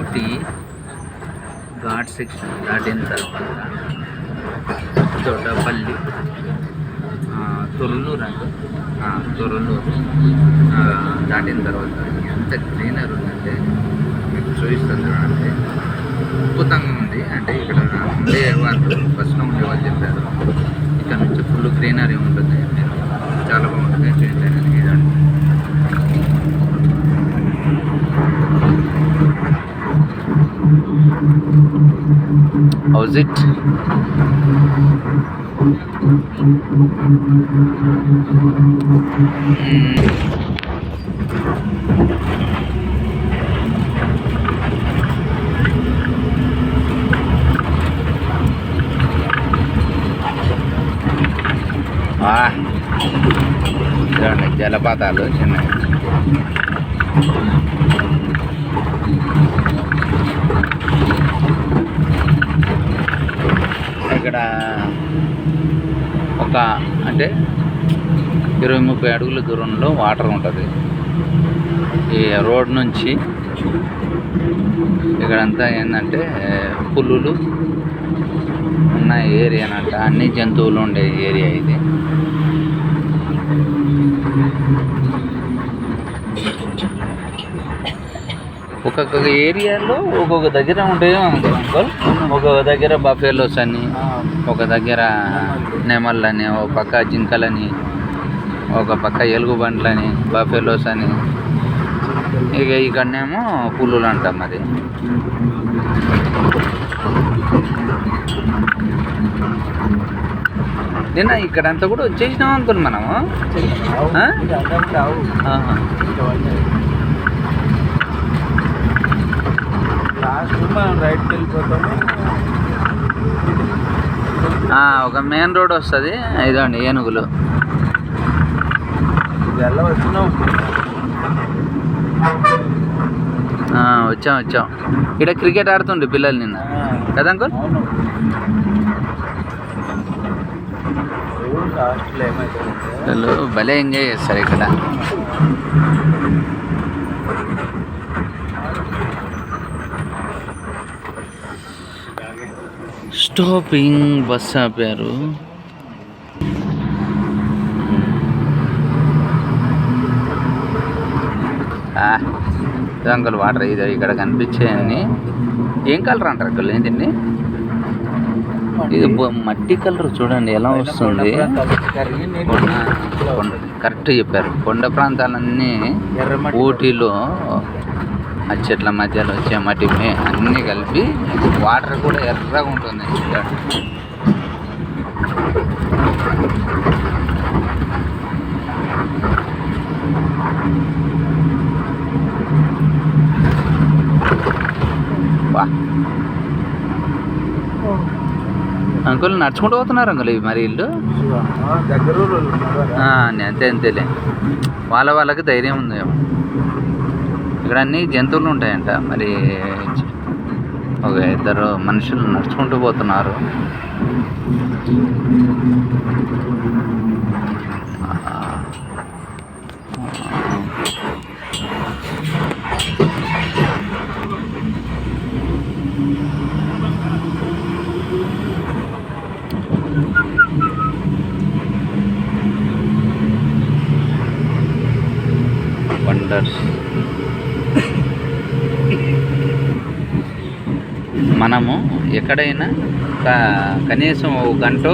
Ooty ghat section దాటిన తర్వాత తోటపల్లి, తొర్రూరు అండి, తొర్రూరు దాటిన తర్వాత ఎంత గ్రీనరీ ఉందంటే మీకు చూపిస్తుంది చూడండి. అద్భుతంగా ఉంది. అంటే ఇక్కడ ఉండే వాళ్ళు ఫస్ట్లో ఉండే వాళ్ళు చెప్పారు ఇక్కడ నుంచి ఫుల్ గ్రీనరీ ఉంటుంది, చాలా బాగుంటుంది. చూపించండి ఇదండి. How's it? చూడండి జలపాతాలు చిన్నవి. ఇక్కడ ఒక అంటే 20-30 అడుగుల దూరంలో వాటర్ ఉంటుంది. ఈ రోడ్ నుంచి ఇక్కడంతా ఏంటంటే పులులు ఉన్న ఏరియానంట, అన్ని జంతువులు ఉండే ఏరియా ఇది. ఒక్కొక్క ఏరియాలో ఒక్కొక్క దగ్గర ఉంటాయో అంకుల్. ఒక్కొక్క దగ్గర బఫెలోస్ అని, ఒక దగ్గర నెమళ్ళని, ఒక పక్క జింకలని, ఒక పక్క ఎలుగుబండ్లని, బఫెలోస్ అని, ఇక ఇక్కడనేమో పులులు అంటాం. మరి నిన్న ఇక్కడంతా కూడా వచ్చేసినాం అంకుల్ మనము. రైట్కి వెళ్ళిపోతాము. ఒక మెయిన్ రోడ్ వస్తుంది. ఇదండి ఏనుగులు. వచ్చాం. ఇక్కడ క్రికెట్ ఆడుతుండే పిల్లలు నిన్న కదా అంకుల్. పిల్లలు భలే ఎంజాయ్ చేస్తారు ఇక్కడ. స్టాపింగ్ బస్ ఆపారు. అంకుల్ వాటర్ ఇది ఇక్కడ కనిపించాయని. ఏం కలర్ అంటారు అంకుల్? ఏంటండి ఇది? మట్టి కలర్ చూడండి ఎలా వస్తుంది. కరెక్ట్ చెప్పారు. కొండ ప్రాంతాలన్నీ ఊటీలో ఆ చెట్ల మధ్యలో వచ్చే మట్టి అన్నీ కలిపి వాటర్ కూడా ఎర్రగా ఉంటుంది. వా అంకుల్ నడుచుకుంటూ పోతున్నారు అంకుల్. ఇవి మరి ఇల్లు అంతేలే, వాళ్ళకి ధైర్యం ఉందేమో. ఇక్కడ అన్ని జంతువులు ఉంటాయంట. మరి ఒక 2 మనుషులు నడుచుకుంటూ పోతున్నారు. వండర్స్. మనము ఎక్కడైనా కనీసం 1 గంట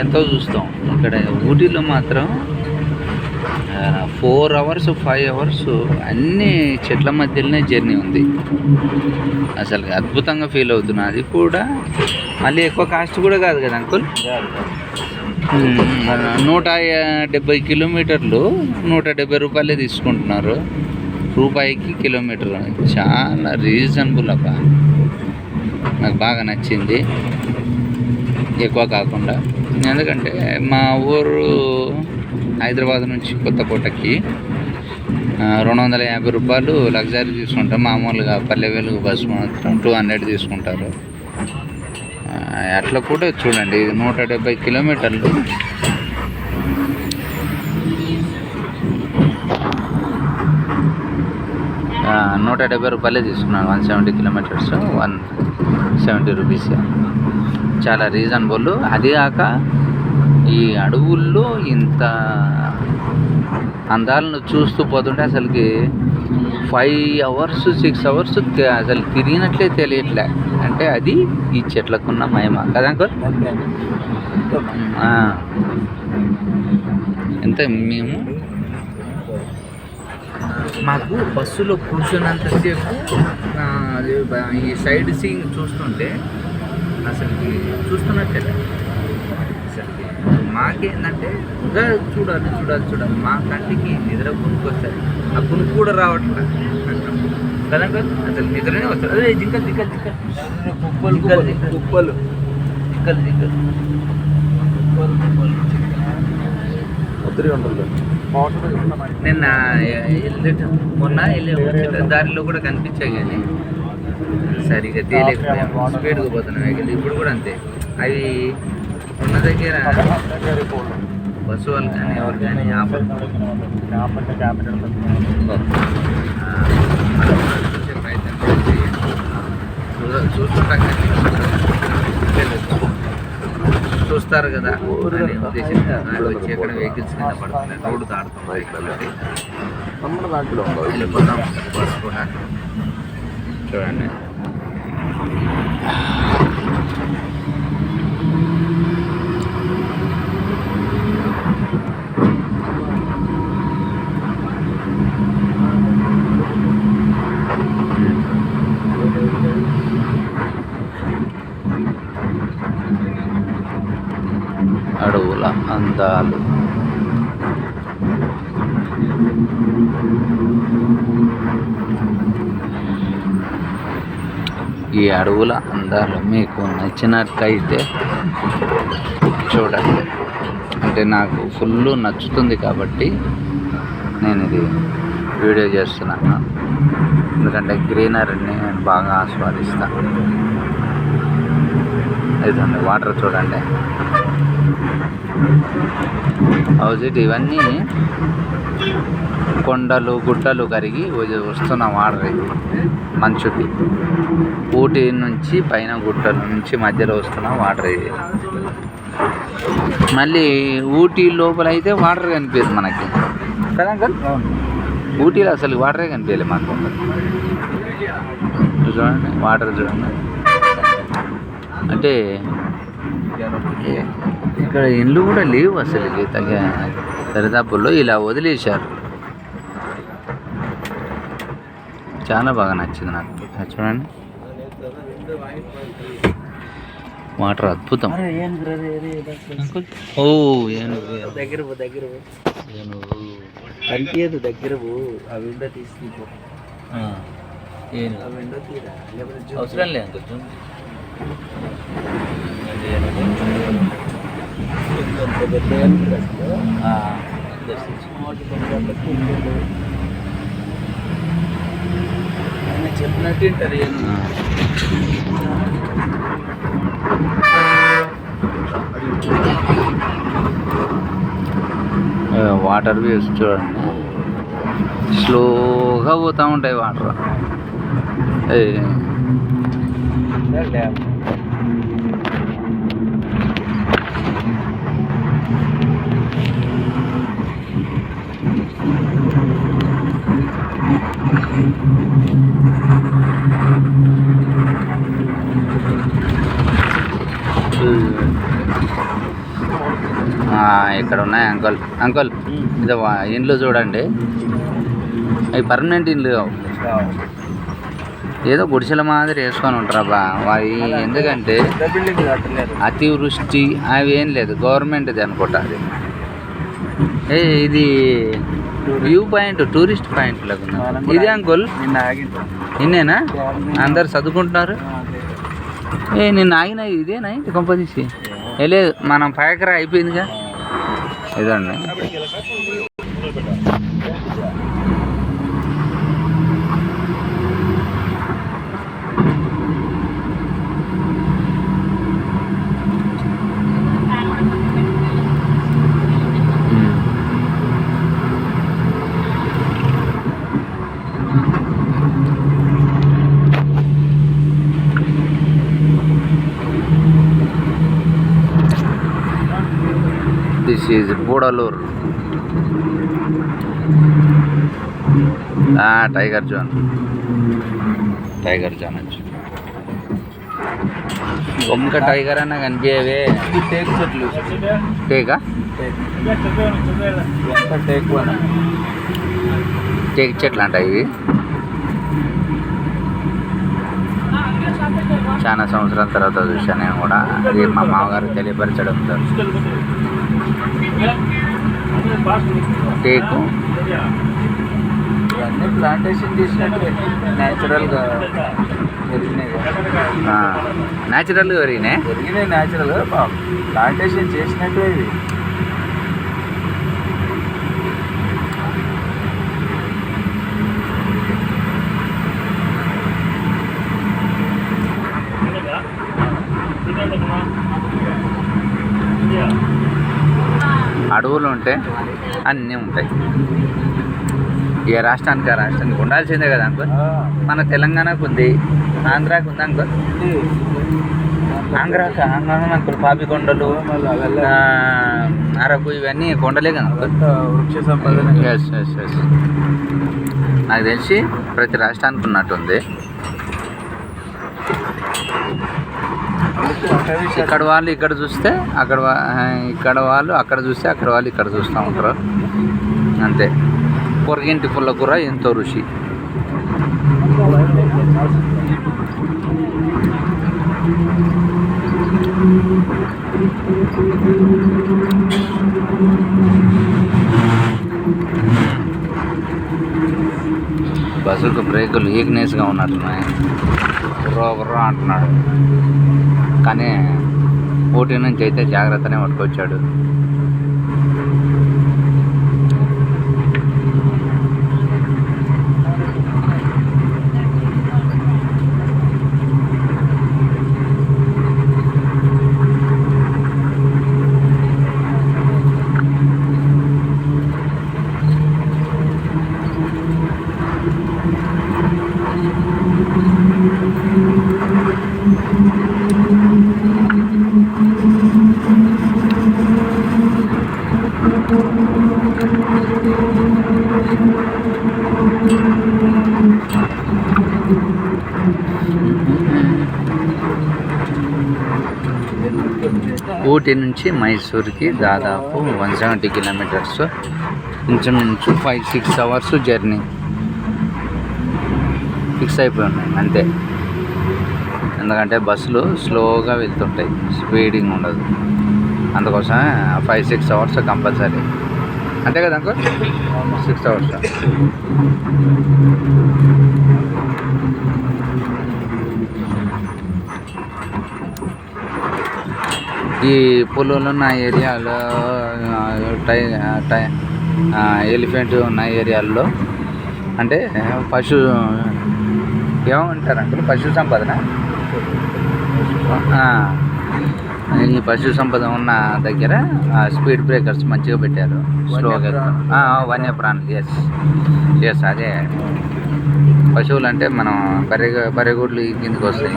ఎంతో చూస్తాం. ఇక్కడ ఊటీలో మాత్రం 4 అవర్స్ 5 అవర్స్ అన్ని చెట్ల మధ్యలోనే జర్నీ ఉంది. అసలు అద్భుతంగా ఫీల్ అవుతున్నా. అది కూడా మళ్ళీ ఎక్కువ కాస్ట్ కూడా కాదు కదా అంకుల్. 170 కిలోమీటర్లు 170 రూపాయలే తీసుకుంటున్నారు. రూపాయికి కిలోమీటర్. చాలా రీజనబుల్ అబ్బా. నాకు బాగా నచ్చింది. ఎక్కువ కాకుండా. ఎందుకంటే మా ఊరు హైదరాబాద్ నుంచి కొత్తకోటకి 250 రూపాయలు లగ్జరీ తీసుకుంటాం. మామూలుగా పల్లె వెలుగు బస్సు మాత్రం 200 తీసుకుంటారు. అట్లా కూడా చూడండి, ఇది 170 కిలోమీటర్లు. ₹170 తీసుకున్నాను. 170 కిలోమీటర్స్ 170 రూపీస్. చాలా రీజనబుల్. అది కాక ఈ అడవుల్లో ఇంత అందాలను చూస్తూ పోతుంటే అసలుకి 5 అవర్స్ 6 అవర్స్ అసలు తిరిగినట్లే తెలియట్లే. అంటే అది ఈ చెట్లకున్న మహిమ కదా అంకుల్. ఎంత మేము మాకు బస్సులో కూర్చున్నంతసేపు ఈ సైడ్ సీయింగ్ చూస్తుంటే అసలుకి చూస్తున్నట్టే. అసలుకి మాకేంటంటే చూడాలి చూడాలి చూడాలి, మా కంటికి నిద్ర కునుకు వస్తుంది. ఆ కునుకు కూడా రావట్లేదు కదా అసలు నిద్రనే వస్తుంది. అదే జింకలు జింకలు జింకలు కుప్పలు కుప్పలు జింకలు జింకలు నిన్న మొన్న వెళ్ళే దారిలో కూడా కనిపించాయి కానీ సరిగ్గా తేలేకపోయాము. స్పీడ్గా పోతున్నాం వెహికల్. ఇప్పుడు కూడా అంతే. అవి ఉన్న దగ్గర బస్సు వాళ్ళు కానీ ఎవరు కానీ చూస్తుంటాం కానీ చూస్తారు కదా అనే ఉద్దేశంగా వచ్చి అక్కడ వెహికల్స్ కింద పడుతున్నాయి. రోడ్డు దాడుతున్నాయి కాబట్టి వెళ్ళిపోతాం. బస్ కూడా చూడండి. అడవుల అందాలు. ఈ అడవుల అందాలు మీకు నచ్చినట్లయితే చూడండి. అంటే నాకు ఫుల్ నచ్చుతుంది కాబట్టి నేను ఇది వీడియో చేస్తున్నాను. ఎందుకంటే గ్రీనరీని నేను బాగా ఆస్వాదిస్తాను. ఇదండి వాటర్ చూడండి. ఆపోజిట్ ఇవన్నీ కొండలు గుట్టలు కరిగి వస్తున్న వాటర్. ఇది మంచుకి ఊటీ నుంచి పైన గుట్టల నుంచి మధ్యలో వస్తున్న వాటర్ ఇది. మళ్ళీ ఊటీ లోపల అయితే వాటర్ కనిపించదు మనకి కదా అంకల్. ఊటీలో అసలు వాటరే కనిపించలేదు మాకు. చూడండి వాటర్ చూడండి. అంటే ఇక్కడ ఇండ్లు కూడా లేవు అసలు. దరిదాపుల్లో ఇలా వదిలేశారు. చాలా బాగా నచ్చింది నాకు. చూడండి వాటర్ అద్భుతం. ఓ ఏనుగు దగ్గర ఏనుగు కనిపించదు. దగ్గర ఆ విండో తీసుకో. అవసరం లేదు. చెప్పినట్టు ఉంటుంది. వాటర్ వ్యూస్ చూడండి. స్లోగా పోతూ ఉంటాయి వాటర్. ఇక్కడ ఉన్నాయి అంకుల్. అంకుల్ ఇది ఇండ్లు చూడండి. అవి పర్మనెంట్ ఇండ్లు కావు. ఏదో గుడిసెల మాదిరి వేసుకొని ఉంటారా అవి. ఎందుకంటే అతివృష్టి అవి ఏం లేదు, గవర్నమెంట్ది అనుకుంటా అది. ఇది వ్యూ పాయింట్, టూరిస్ట్ పాయింట్ లాగా ఇది అంకుల్. నిన్నేనా అందరు చదువుకుంటున్నారు. నిన్న ఆగిన ఇదేనా ఇది కొంపదీసి లేదు. మనం పైకరా అయిపోయిందిగా. ఇదండి దిస్ ఈజ్ బూడలూరు. టైగర్ జోన్ వచ్చి ఒక్క టైగర్ అన్న కనిపించేవే. టేక్ చెట్లు. టేకా? టేక్ చెట్లు అంట ఇవి. చాలా సంవత్సరాల తర్వాత చూసాను నేను కూడా. అది మా మామగారు తెలియపరచడం. టేకు ఇవన్నీ ప్లాంటేషన్ చేసినట్టు న్యాచురల్గా పెరిగినాయి. న్యాచురల్గా పెరిగినాయి న్యాచురల్గా ప్లాంటేషన్ చేసినట్టు ఇవి. అడవులు ఉంటే అన్నీ ఉంటాయి. ఏ రాష్ట్రానికి ఆ రాష్ట్రానికి ఉండాల్సిందే కదా అంకుల్. మన తెలంగాణకు ఉంది, ఆంధ్రాకు ఉంది అంకుల్. ఆంధ్రాకు అంకుల్ పాపికొండలు, అరకు ఇవన్నీ కొండలే కదా అంకుల్. వృక్ష సంపద. ఎస్ ఎస్ ఎస్ నాకు తెలిసి ప్రతి రాష్ట్రానికి ఉన్నట్టుంది. ఇక్కడ వాళ్ళు ఇక్కడ చూస్తే ఇక్కడ వాళ్ళు అక్కడ చూస్తే అక్కడ వాళ్ళు ఇక్కడ చూస్తూ ఉంటారు అంతే. పొరగింటి పుల్ల కూర ఎంతో రుచి. బస్సుకు బ్రేకులు ఈక్నెస్గా ఉన్నట్టున్నాయి. బుర్ర అంటున్నాడు. కానీ ఊటీ నుంచి అయితే జాగ్రత్తనే పట్టుకొచ్చాడు. ఊటీ నుంచి మైసూర్కి దాదాపు 170 కిలోమీటర్స్, ఇంచుమించు 5-6 అవర్స్ జర్నీ ఫిక్స్ అయిపోయి ఉన్నాయి అంతే. ఎందుకంటే బస్సులు స్లోగా వెళ్తుంటాయి, స్పీడింగ్ ఉండదు. అందుకోసమే 5-6 అవర్స్ కంపల్సరీ. అంతే కదా అంకుల్? 6 అవర్స్. ఈ పొలంలో ఉన్న ఏరియాలో ఎలిఫెంట్ ఉన్న ఏరియాల్లో అంటే ఏమంటారు అంకుల్, పశు సంపదన. ఈ పశు సంపద ఉన్న దగ్గర స్పీడ్ బ్రేకర్స్ మంచిగా పెట్టారు, స్లోగా. వన్యప్రాణులు. ఎస్ అదే పశువులు అంటే మనం బర్రెగూడ్లు కిందకి వస్తాయి,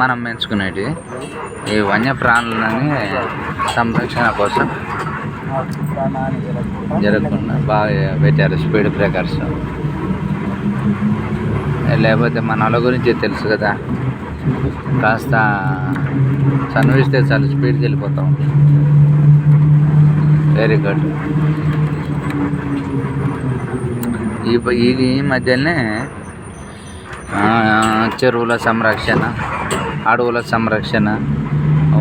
మనం పెంచుకునేవి. ఈ వన్యప్రాణులని సంరక్షణ కోసం జరగకుండా బాగా పెట్టారు స్పీడ్ బ్రేకర్స్. లేకపోతే మన వాళ్ళ గురించి తెలుసు కదా, కాస్త చనువిస్తే చాలా స్పీడ్కి వెళ్ళిపోతాం. Very good. ఈ మధ్యనే చెరువుల సంరక్షణ, అడవుల సంరక్షణ,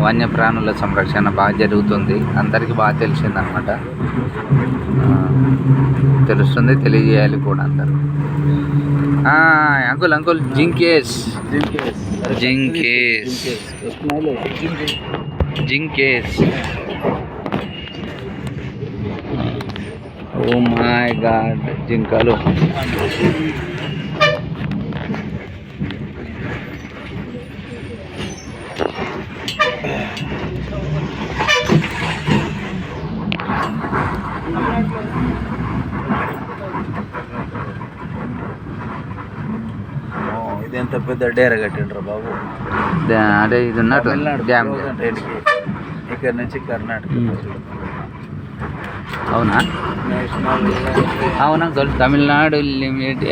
వన్యప్రాణుల సంరక్షణ బాగా జరుగుతుంది. అందరికీ బాగా తెలిసిందనమాట. తెలుస్తుంది, తెలియజేయాలి కూడా అందరు. అంకుల్ జింకేస్. ఓ మై గాడ్, జింకలు. ఎంత పెద్ద డేర కట్టిండ్రు బాబు. అదే ఇది ఉన్నట్టు డ్యామ్. ఇక్కడ నుంచి కర్ణాటక అవునా? నేషనల్ అవునా అంకుల్, తమిళనాడు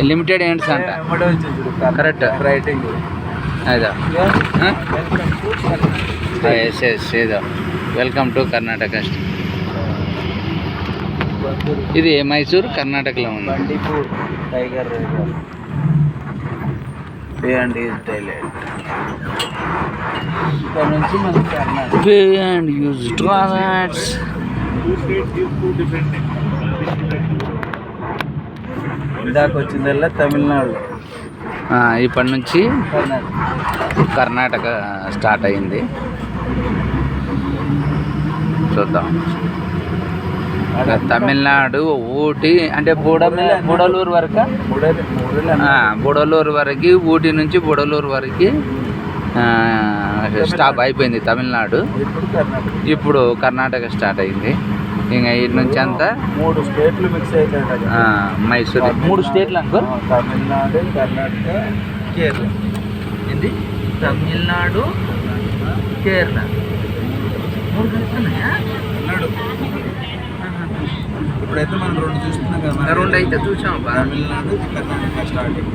లిమిటెడ్ ఏంట్స్ అంట. ఎమ్మడే వచ్చింది చూడు, Correct. రైటింగ్. అదా ఎస్ ఎస్ ఏదో వెల్కమ్ టు కర్ణాటక. ఇది మైసూర్ కర్ణాటకలో ఉంది. Bandipur tiger reserve. Pay and use toilet. ఇక్కడ నుంచి మనకి Karnataka. Pay and use toilets. ఇందాక వచ్చిందల్లా తమిళనాడు, ఇప్పటి నుంచి కర్ణాటక. కర్ణాటక స్టార్ట్ అయింది. చూద్దాం. తమిళనాడు ఊటీ అంటే బుడలూరు వరకు, బుడలూరు వరకు, ఊటీ నుంచి బుడలూరు వరకు స్టాప్ అయిపోయింది తమిళనాడు. ఇప్పుడు కర్ణాటక. ఇప్పుడు కర్ణాటక స్టార్ట్ అయింది. ఇంకా ఇటు నుంచి అంతా 3 స్టేట్లు మిక్స్ అవుతాయి. మైసూర్ 3 స్టేట్లు అంకుల్. తమిళనాడు, కర్ణాటక, కేరళ. ఏంటి? తమిళనాడు, కేరళ 3 కలుస్తున్నాయా? ఇప్పుడైతే మనం 2 చూస్తున్నాం కదా. 2 అయితే చూసాం. తమిళనాడు, కర్ణాటక స్టార్టింగ్.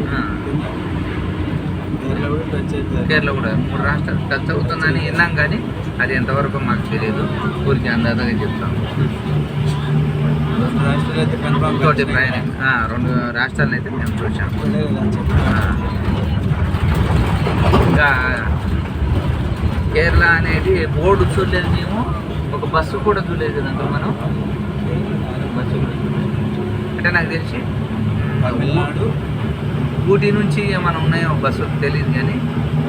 కేరళ కూడా టచ్ అవుతుంది. కేరళ కూడా 3 రాష్ట్రాలు టచ్ అవుతుందని విన్నాం, కానీ అది ఎంతవరకు మాకు తెలియదు. ఊరికి అందాజగా చెప్తాం. 2 రాష్ట్రాలు అయితే కన్ఫర్మ్. ఇంకోటి ప్రయాణం 2 రాష్ట్రాలను అయితే మేము చూసాం. ఇంకా కేరళ అనేది బోర్డు చూడలేదు మేము. ఒక బస్సు కూడా చూడలేదు కదంటే మనం. బస్సు కూడా చూడలేదు. అంటే నాకు తెలిసి తమిళనాడు, ఊటీ నుంచి ఏమైనా ఉన్నాయో బస్సు తెలియదు, కానీ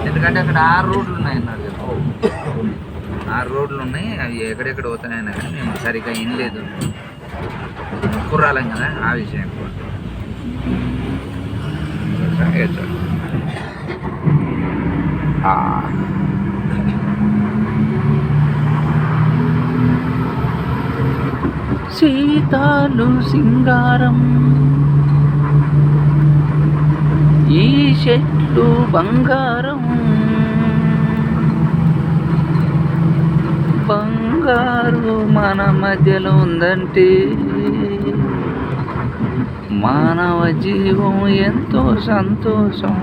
ఎందుకంటే అక్కడ 6 రోడ్లు ఉన్నాయన్నారు కదా. 6 రోడ్లు ఉన్నాయి. అవి ఎక్కడెక్కడ పోతాయన్నా కానీ మేము సరిగ్గా వినలేదు. కుర్రాలం కదా ఆ విషయం కూడా. సీతాలు సింగారం, ఈ చెట్లు బంగారం, బంగారు మన మధ్యలో ఉందంటే మానవ జీవం ఎంతో సంతోషం,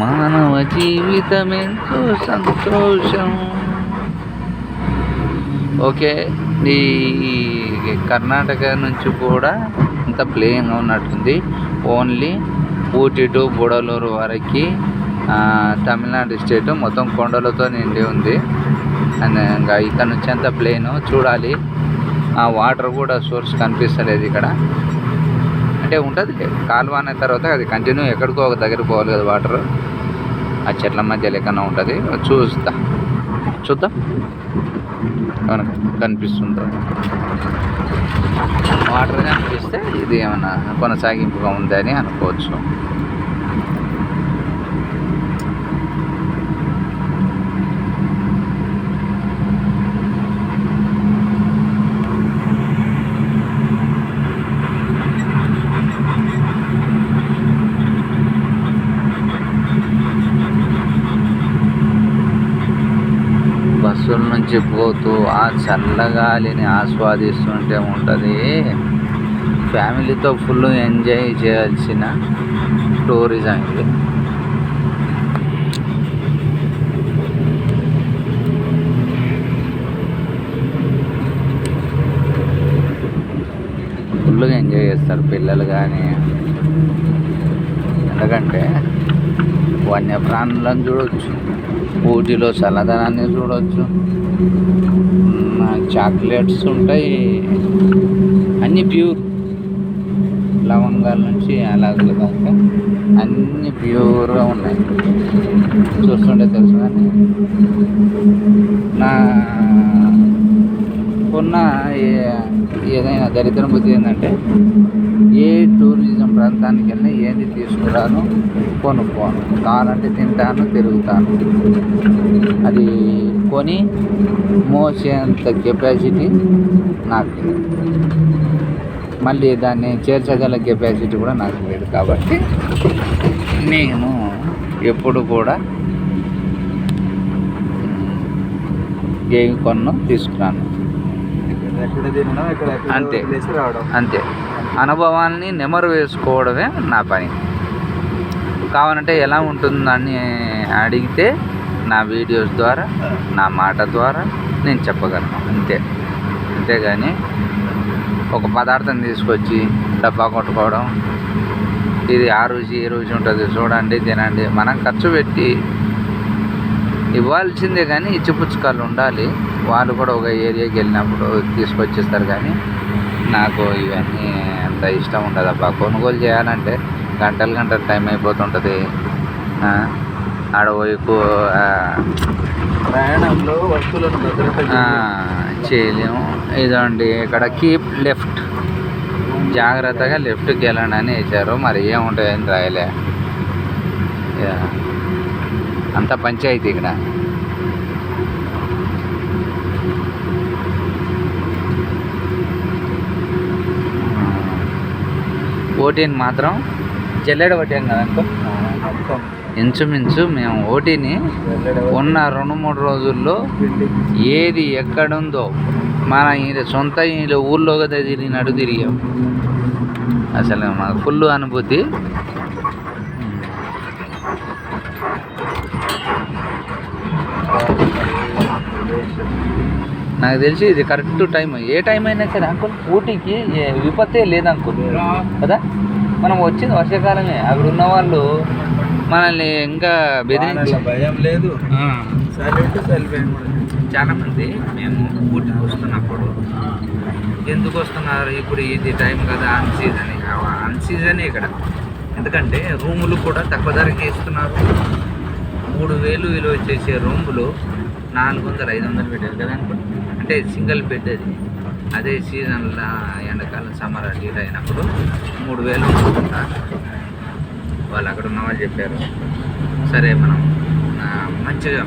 మానవ జీవితం ఎంతో సంతోషం. ఓకే, ఈ కర్ణాటక నుంచి కూడా ఇంత ప్లేయింగ్ ఉన్నట్టుంది. ఓన్లీ ఊటీ టు బుడలూరు వరకు తమిళనాడు స్టేట్ మొత్తం కొండలతో నిండి ఉంది. అండ్ ఇంకా ఇక్కడ నుంచి అంత ప్లేన్ చూడాలి. ఆ వాటర్ కూడా సోర్స్ కనిపిస్తలేదు ఇక్కడ. అంటే ఉంటుంది కాలువ అనే తర్వాత అది కంటిన్యూ ఎక్కడికో ఒక దగ్గర పోవాలి కదా వాటర్. ఆ చెట్ల మధ్య లెక్కన ఉంటుంది. చూద్దాం మనకు కనిపిస్తుందో. వాటర్ కనిపిస్తే ఇది ఏమైనా కొనసాగింపుగా ఉందని అనుకోవచ్చు. బస్సుల నుంచి పోతూ ఆ చల్లగాలిని ఆస్వాదిస్తుంటే ఉంటుంది. ఫ్యామిలీతో ఫుల్ ఎంజాయ్ చేయాల్సిన టూరిజం ఇది. ఫుల్గా ఎంజాయ్ చేస్తారు పిల్లలు కానీ. ఎందుకంటే వన్యప్రాణులను చూడవచ్చు, ఊటీలో చల్లదనాన్ని చూడవచ్చు, చాక్లెట్స్ ఉంటాయి, అన్నీ ప్యూర్. లవంగాల నుంచి అలాగలు దాకా అన్నీ ప్యూర్గా ఉన్నాయి. చూస్తుంటే తెలుసు. కానీ నా కొన్న ఏదైనా దరిద్రం బుద్ధి ఏంటంటే ఏ టూరిజం ప్రాంతానికి వెళ్ళినా ఏది తీసుకురాను, కొనుక్కోను. కావాలంటే తింటాను, తిరుగుతాను. అది కొని మోసేంత కెపాసిటీ నాకు, మళ్ళీ దాన్ని చేర్చగల కెపాసిటీ కూడా నాకు లేదు. కాబట్టి నేను ఎప్పుడు కూడా ఏమి కొన్నా తీసుకున్నాను. ఎక్కడ తినడం ఎక్కడ అంతే. వదిలేసి రావడం. అంతే. అనుభవాల్ని నెమరు వేసుకోవడమే నా పని. కావాలంటే ఎలా ఉంటుందని అడిగితే నా వీడియోస్ ద్వారా, నా మాట ద్వారా నేను చెప్పగలను అంతే. అంతేగాని ఒక పదార్థం తీసుకొచ్చి డబ్బా కొట్టుకోవడం, ఇది ఆ రుచి ఈ రుచి ఉంటుంది చూడండి తినండి, మనం ఖర్చు పెట్టి ఇవ్వాల్సిందే. కానీ ఇచ్చిపుచ్చుకాలు ఉండాలి. వాళ్ళు కూడా ఒక ఏరియాకి వెళ్ళినప్పుడు తీసుకొచ్చేస్తారు. కానీ నాకు ఇవన్నీ అంత ఇష్టం ఉండదు అబ్బా. కొనుగోలు చేయాలంటే గంటలు టైం అయిపోతుంటుంది. ఆడ పోయి ప్రయాణంలో వస్తువులను భద్రత చేయలేము. ఇదండి ఇక్కడ కీప్ లెఫ్ట్, జాగ్రత్తగా లెఫ్ట్కి వెళ్ళండి అని వేశారు. మరి ఏముంటుందని రాయలే. అంత పంచాయతీ ఇక్కడ. ఓటీని మాత్రం జల్లెడ పట్టాం కదనుకో. మొత్తం ఇంచుమించు మేము ఓటీని ఉన్న 2-3 రోజుల్లో ఏది ఎక్కడుందో మన సొంత ఊళ్ళో కదా తిరిగాం. అసలు మాకు ఫుల్ అనుభూతి. నాకు తెలిసి ఇది కరెక్ట్ టైం. ఏ టైం అయినా సరే అంకుల్ ఊటీకి విపత్తే లేదు అంకుల్ కదా. మనం వచ్చింది వర్షాకాలమే. అక్కడ ఉన్న వాళ్ళు మనల్ని ఇంకా బెదిరించి భయం లేదు. చాలామంది మేము ఊటీకి వస్తున్నప్పుడు ఎందుకు వస్తున్నారు, ఇప్పుడు ఇది టైం కదా అన్ సీజన్ ఇక్కడ. ఎందుకంటే రూములు కూడా తక్కువ ధరకి ఇస్తున్నారు. 3000 విలువ చేసే రూములు 400-500 పెట్టారు కదా అనుకోండి. అంటే సింగిల్ బెడ్ అది. అదే సీజన్లో ఎండాకాలం సమ్మర్ అటు అయినప్పుడు 3000 ఉంటుందా. వాళ్ళు అక్కడ ఉన్న వాళ్ళు చెప్పారు. సరే మనం మంచిగా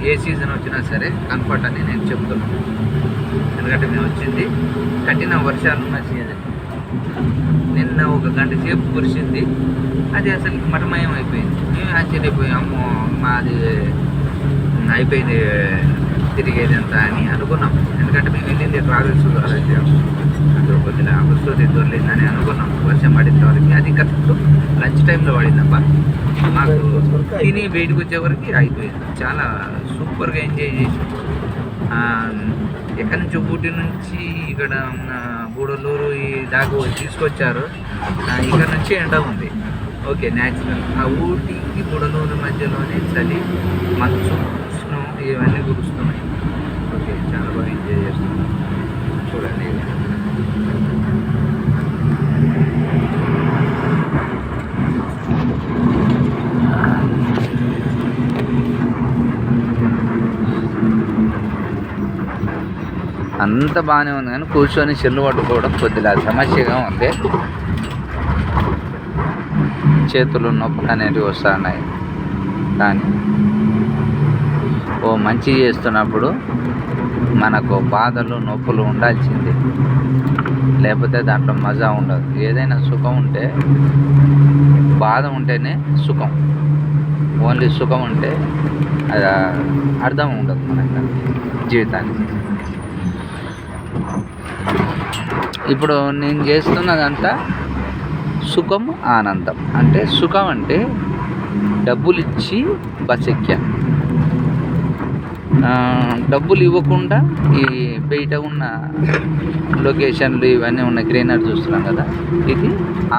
ఏ సీజన్ వచ్చినా సరే కంఫర్ట్ అని నేను చెప్తున్నాను. ఎందుకంటే మేము వచ్చింది కఠిన వర్షాలు ఉన్న సీజన్. నిన్న 1 గంట సేపు కురిసింది. అది అసలు మటమయం అయిపోయింది. మేము ఆశ్చర్యపోయాము. మాది అయిపోయింది తిరిగేది అంతా అని అనుకున్నాం. ఎందుకంటే మేము వెళ్ళింది ట్రావెల్స్ ద్వారా అక్కడ కొద్దిగా ప్రస్తుతి దొరికిందని అనుకున్నాం. వర్షం పడిన వరకు అది కరెక్ట్ లంచ్ టైంలో పడిందబ్బా. మాకు తిని బయటకు వచ్చేవరకు అయిపోయింది. చాలా సూపర్గా ఎంజాయ్ చేసి ఎక్కడి నుంచి ఊటీ నుంచి ఇక్కడ గూడలూరు ఈ దాకా తీసుకొచ్చారు. ఇక్కడ నుంచి ఎండ ఉంది. Okay natural. ఆ ఊటీకి గూడలూరు మధ్యలోనే చలి, మంచు, స్నో ఇవన్నీ కురుస్తున్నాయి. ఓకే చాలా బాగా ఎంజాయ్ చేస్తున్నాం. చూడండి అంత బాగానే ఉంది. కానీ కూర్చొని చెల్లు పట్టుకోవడం కొద్దిగా సమస్యగా ఉంది. చేతులు నొప్పి అనేటివి వస్తున్నాయి. కానీ ఓ మంచి చేస్తున్నప్పుడు మనకు బాధలు నొప్పులు ఉండాల్సిందే. లేకపోతే దాంట్లో మజా ఉండదు. ఏదైనా సుఖం ఉంటే బాధ ఉంటేనే సుఖం. ఓన్లీ సుఖం ఉంటే అది అర్థం ఉండదు మనకు జీవితానికి. ఇప్పుడు నేను చేస్తున్నదంతా సుఖం ఆనందం. అంటే సుఖం అంటే డబ్బులు ఇచ్చి బస్ ఎక్కా. డబ్బులు ఇవ్వకుండా ఈ బయట ఉన్న లొకేషన్లు ఇవన్నీ ఉన్న గ్రీనరీ చూస్తున్నాం కదా, ఇది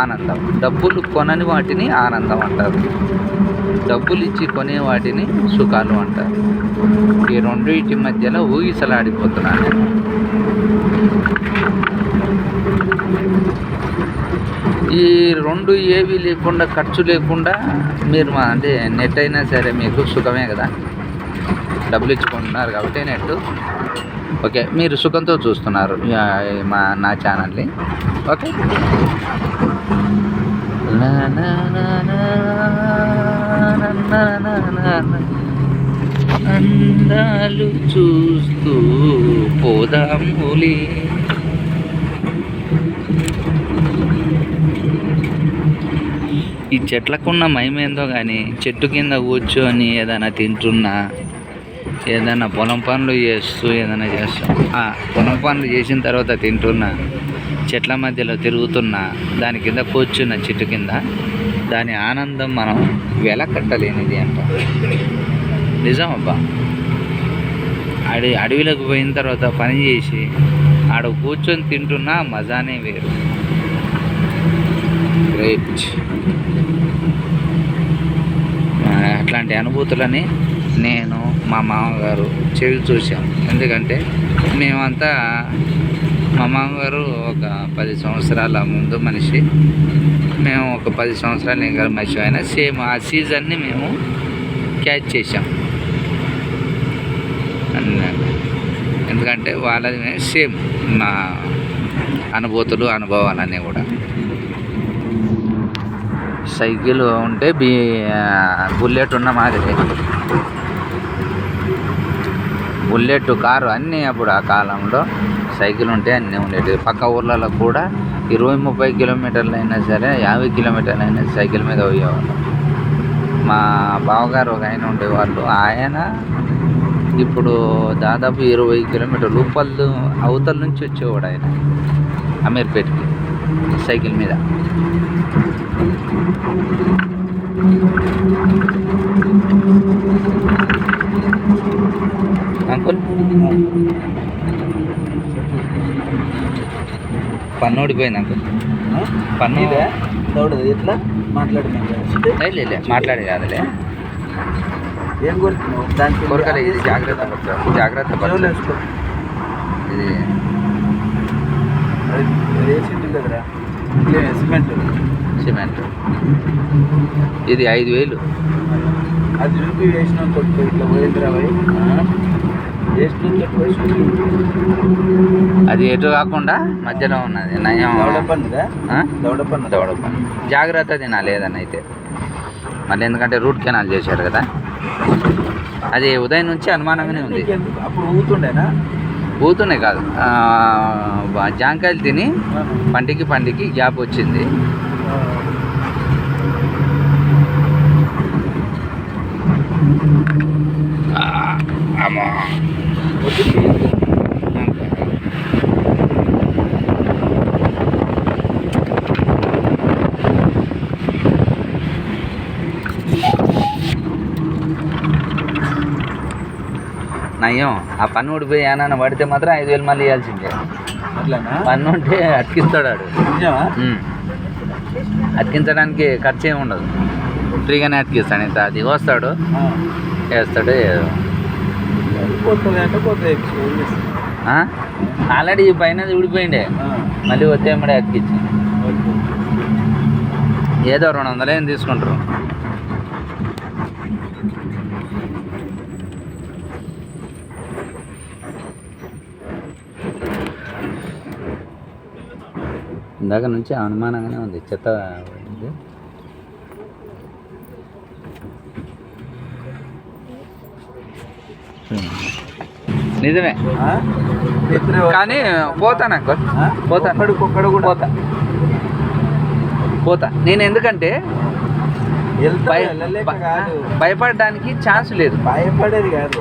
ఆనందం. డబ్బులు కొనని వాటిని ఆనందం అంటారు. డబ్బులు ఇచ్చి కొనే వాటిని సుఖాలు అంటారు. ఈ రెండింటి మధ్యలో ఊగిసలాడిపోతున్నాను నేను. ఈ రెండు ఏవి లేకుండా ఖర్చు లేకుండా మీరు అంటే నెట్ అయినా సరే మీకు సుఖమే కదా. డబ్బులు ఇచ్చుకుంటున్నారు కాబట్టి నెట్ ఓకే. మీరు సుఖంతో చూస్తున్నారు నా ఛానల్ని. ఓకే అందాలు చూస్తూ పోదాములే. ఈ చెట్లకున్న మహిమేందో కానీ చెట్టు కింద కూర్చొని ఏదైనా తింటున్నా ఏదైనా పొలం పనులు చేస్తూ ఏదైనా చేస్తాం. పొలం పనులు చేసిన తర్వాత తింటున్నా, చెట్ల మధ్యలో తిరుగుతున్నా, దాని కింద కూర్చున్న చెట్టు కింద దాని ఆనందం మనం వెలకట్టలేనిది అంట. నిజం అబ్బా. అడవిలోకి పోయిన తర్వాత పని చేసి ఆడ కూర్చొని తింటున్నా మజానే వేరు. గ్రేట్. అట్లాంటి అనుభూతులని నేను మా మామగారు చెవి చూసాం. ఎందుకంటే మేమంతా మా మామగారు ఒక 10 సంవత్సరాల ముందు మనిషి, మేము ఒక 10 సంవత్సరాల ఇంకా మనిషి అయినా సేమ్ ఆ సీజన్ని మేము క్యాచ్ చేసాం. ఎందుకంటే వాళ్ళది సేమ్ మా అనుభూతులు అనుభవాలన్నీ కూడా. సైకిల్ ఉంటే బుల్లెట్ ఉన్న మాదిరి, బుల్లెట్ కారు అన్నీ అప్పుడు ఆ కాలంలో సైకిల్ ఉంటే అన్నీ ఉండేవి. పక్క ఊర్లలో కూడా 20-30 కిలోమీటర్లు అయినా సరే, 50 కిలోమీటర్లు అయినా సైకిల్ మీద పోయేవాళ్ళు. మా బావగారు ఒక ఆయన ఉండేవాళ్ళు. ఆయన ఇప్పుడు దాదాపు 20 కిలోమీటర్లు ఉప్పల్ అవతల నుంచి వచ్చేవాడు ఆయన అమీర్పేట్కి సైకిల్ మీద. అంకుల్ పన్ను ఊడిపోయింది అంకుల్. పన్ను ఎట్లా మాట్లాడి మాట్లాడి కాదులే, ఏం కొడుతున్నావు దానికి? కొరకలే, ఇది జాగ్రత్త పరచు. ఇది వేసింది కదరా సిమెంట్. ఇది 5,000. అది చూపి వేసిన కొట్టు ఇట్లా పోయిందిరా అది ఎటు కాకుండా మధ్యలో ఉన్నది. నయం దౌడపన్ను. జాగ్రత్త తినాలి ఏదన్నా అయితే. మళ్ళీ ఎందుకంటే రూట్ కెనాల్ చేశారు కదా. అది ఉదయం నుంచి అనుమానంగానే ఉంది. అప్పుడు ఊగుతుండేనా? ఊగుతున్నాయి కాదు, జాంకాయలు తిని పంటికి గ్యాప్ వచ్చింది. అమ్మా నయ్యం. ఆ పన్ను ఊడిపోయి ఏమన్నా పడితే మాత్రం 5,000 మళ్ళీ ఇవ్వాల్సిందే. అట్లానా? పన్ను ఉంటే అతికిస్తాడు వాడు. అతికించడానికి ఖర్చు ఏమి ఉండదు, ఫ్రీగానే అతికిస్తాడు. ఇంత అది వస్తాడు వేస్తాడు. ఆల్రెడీ ఈ పైన ఊడిపోయిండే, మళ్ళీ వస్తే ఏమడే అతికిచ్చి ఏదో 200 ఏం తీసుకుంటారు. ఇందాక నుంచి అనుమానంగానే ఉంది చెత్త. నిజమే కానీ పోతాను అంకుల్, పోతా నేను. ఎందుకంటే భయపడడానికి ఛాన్స్ లేదు. భయపడేది కాదు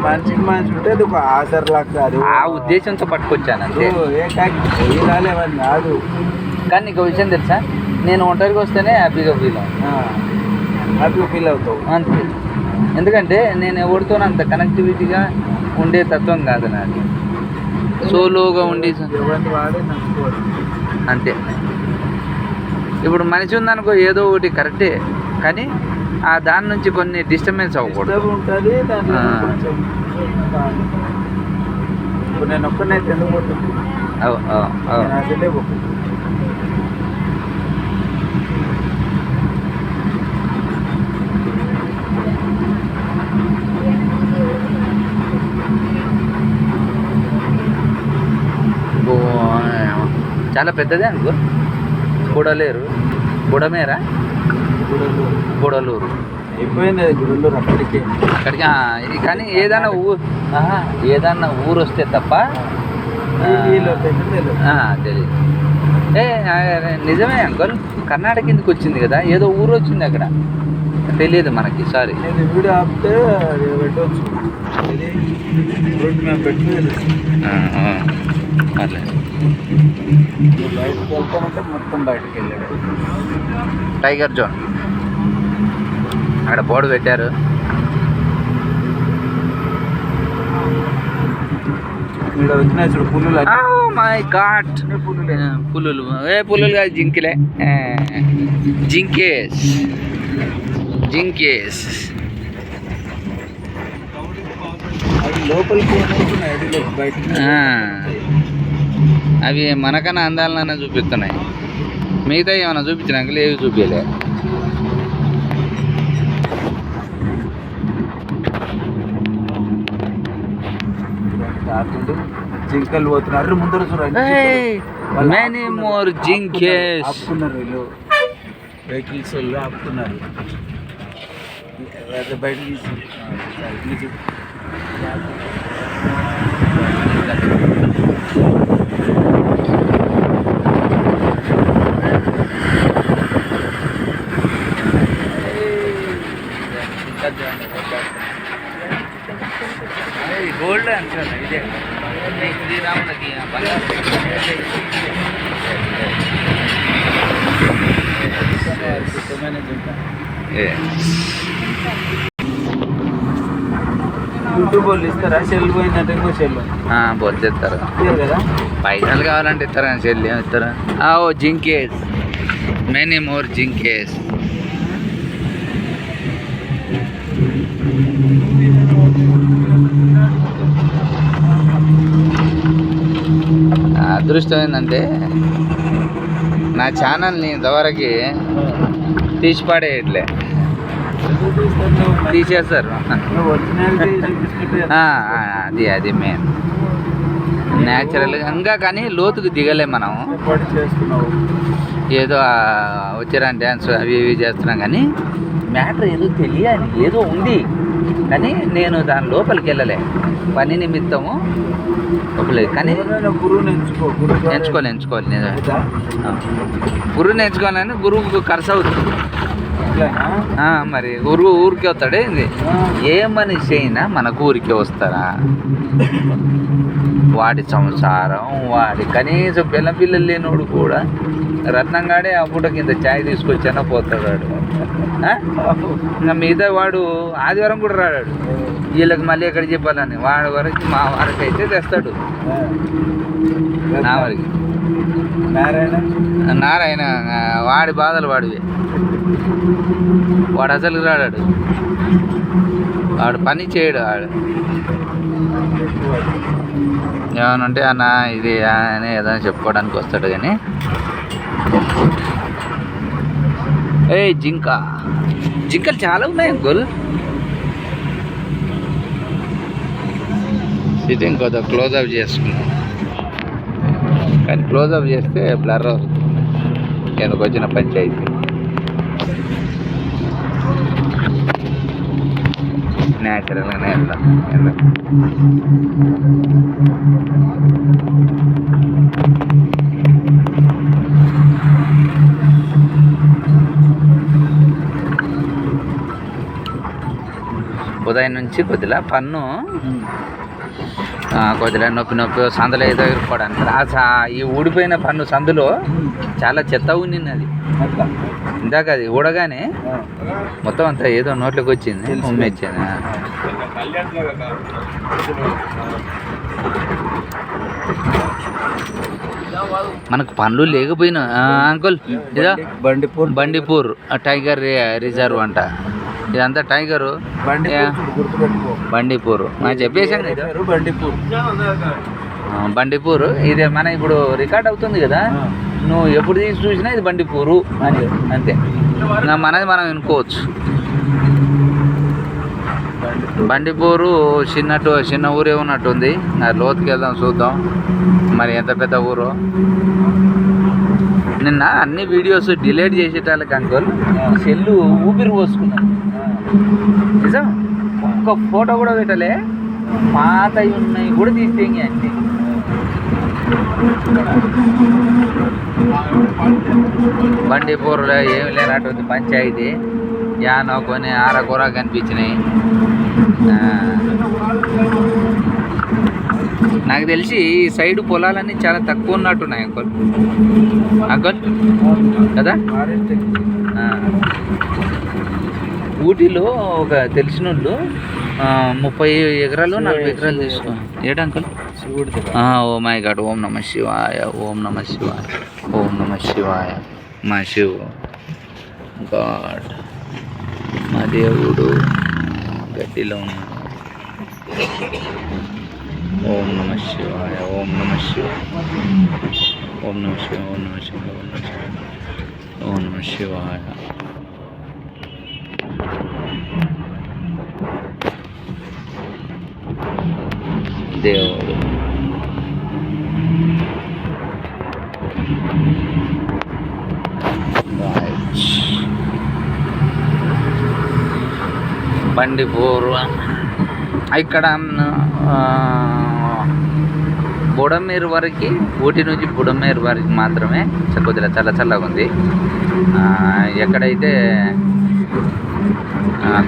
మనిషికి మనిషి ఉంటే అది ఒక ఆసర్లా కాదు, ఆ ఉద్దేశంతో పట్టుకొచ్చాను అంతే. కాదు. కానీ నీకు విషయం తెలుసా, నేను ఒంటరిగా వస్తేనే హ్యాపీగా ఫీల్ అవుతావు అంతే. ఎందుకంటే నేను ఎవరితో అంత కనెక్టివిటీగా ఉండే తత్వం కాదు నాది. సోలోగా ఉండి అంతే. ఇప్పుడు మనిషి ఉందనుకో ఏదో ఒకటి కరెక్టే, కానీ ఆ దాని నుంచి కొన్ని డిస్టర్బెన్స్ అవ్వకూడదు. ఉంటుంది ఇప్పుడు నేను ఒక్కనైతే ఎందుకు పోతుంది? చాలా పెద్దదే అనుకో. బుడమేరా బుడలూరు అయిపోయింది అది గుడలూరు అక్కడికి. ఇది కానీ ఏదన్నా ఊరు వస్తే తప్ప తెలియదు. నిజమే అంకుల్, కర్ణాటక కిందకి వచ్చింది కదా, ఏదో ఊరు వచ్చింది అక్కడ. తెలియదు మనకి, సారీ. నేను వీడియో ఆపితే అది పెట్టవచ్చు. ఇది రోడ్డు మేము పెట్టుకోలేదు. పర్లేదు. బయటకు వెళ్తామంటే మొత్తం బయటకు వెళ్ళాడు. టైగర్ జోన్ అక్కడ బోర్డు పెట్టారు. ఇక్కడ వచ్చినాయి చూడు పులులు. మై గాడ్, పులులు. పులులు కాదు, జింకలే. జింకేస్ జింకేస్ అవి లోపలికి పోతున్నాయి, అది బయట. అవి మనకన్నా అందాలన్నా చూపిస్తున్నాయి. మిగతా ఏమైనా చూపించినాక ఏవి చూపించలే. జింకలు పోతున్నారు ముందర చూడండి. Many more జింకేస్. ఆపుకున్నారు వీళ్ళు, వెహికల్స్ వాళ్ళు ఆపుకున్నారు. బయట తీసి గోల్డ్ అంటారు ఇదే శ్రీరాములకి యూట్యూబ్ వాళ్ళు ఇస్తారా? సెల్ పోయిందంటే ఇంకో సెల్ బొచ్చేస్తారు కదా. పైసలు కావాలంటే ఇస్తారా? సెల్ ఏమి ఇస్తారా? ఓ జింకేస్, మెనీ మోర్ జింకేస్. అదృష్టం ఏంటంటే నా ఛానల్ని ఇంతవరకు తీసి పడేయట్లే, తీసేస్తారు. అది మెయిన్ న్యాచురల్గా. ఇంకా కానీ లోతుకు దిగలే మనం. ఏదో వచ్చారని డ్యాన్స్ అవి ఇవి చేస్తున్నాం కానీ మ్యాటర్ ఏదో తెలియాలి, ఏదో ఉంది కానీ నేను దాని లోపలికి వెళ్ళలే. పని నిమిత్తము ఒప్పలేదు కానీ ఎంచుకోవాలి నేను. గురువుని ఎంచుకోవాలని గురువుకు ఖర్చు అవుతుంది. మరి గురువు ఊరికే వస్తాడే. ఏ మనిషి అయినా మనకు ఊరికే వస్తారా? వాడి సంసారం, వాడి కనీసం పిల్లలు లేనోడు కూడా రత్నంగాడే ఆ పూట కింద ఛాయ్ తీసుకొచ్చానో పోతాడు. ఇంకా మిగతా వాడు ఆదివారం కూడా రాడాడు. వీళ్ళకి మళ్ళీ ఎక్కడ చెప్పాలని వాడి వరకు మా వారికి అయితే తెస్తాడు. నా వరకు నారాయణ వాడి బాధలు వాడివి. వాడు అసలు రాడాడు, వాడు పని చేయడు. వాడు ఏమనంటే అన్న ఇది అని ఏదైనా చెప్పుకోవడానికి వస్తాడు కానీ జింకలు చాలా ఉన్నాయి అంకుల్. ఇది ఇంకొద్ది క్లోజ్అప్ చేసుకున్నాం కానీ క్లోజ్అప్ చేస్తే బ్లర్ అవుతుంది. ఎందుకు వచ్చిన పంచాయతీ. న్యాచురల్గానే వెళ్తాం. ఉదయం నుంచి కొద్దిగా పన్ను కొద్దిగా నొప్పి సందులో ఏదో ఇరుక్కోవడానికి ఈ ఊడిపోయిన పన్ను సందులో చాలా చెత్త ఉన్నది. ఇందాక అది ఊడగానే మొత్తం అంతా ఏదో నోట్లోకి వచ్చింది, ఉమ్మేచ్చింది. మనకు పనులు లేకపోయినా అంకుల్ ఇదా బండిపూర్ టైగర్ రిజర్వ్ అంట. ఇదంతా టైగరు బండిపూర్ చెప్పేసాం కదా. బండిపూర్ ఇదే మన ఇప్పుడు రికార్డ్ అవుతుంది కదా. నువ్వు ఎప్పుడు తీసి చూసినా ఇది బండిపూరు అని అంతే. మనది మనం వినుకోవచ్చు. బండిపూరు చిన్న ఊరే ఉన్నట్టుంది. లోతుకి వెళ్దాం చూద్దాం మరి ఎంత పెద్ద ఊరో. నిన్న అన్ని వీడియోస్ డిలీట్ చేసేటానికి అంకుల్ సెల్లు ఊపిరి పోసుకున్నాను. నిజం, ఒక్క ఫోటో కూడా పెట్టలే. పాతవి ఉన్నాయి కూడా తీస్తే అన్నీ. బండిపూర్లో ఏమి లేనటువంటి పంచాయతీ. యానో కొన్ని ఆరకూర కనిపించినాయి. నాకు తెలిసి ఈ సైడ్ పొలాలన్నీ చాలా తక్కువ ఉన్నట్టున్నాయి అంకుల్. అంకుల్ కదా. ఊటీలో ఒక తెలిసిన వాళ్ళు 30 ఎకరాలు 40 ఎకరాలు తీసుకున్నాను. ఏడా అంకుల్? Oh my god. ఓం నమ శివాయ, ఓం నమ శివాయ, ఓం నమ శివాయ. మా శివ్ గాడ్, మా దేవుడు గడ్డిలో ఉన్నాడు. ఓం నమ శివాయ, ఓం నమ శివాయ, ఓం నమ శివాయ, ఓం నమ శివాయ, ఓం నమ శివాయ, ఓం నమ శివాయ. దేవుడు బండిపూర్ ఇక్కడ బుడమేరు వరకు, ఊటీ నుంచి బుడమేరు వరకు మాత్రమే కొద్దిగా చల్లగా ఉంది. ఎక్కడైతే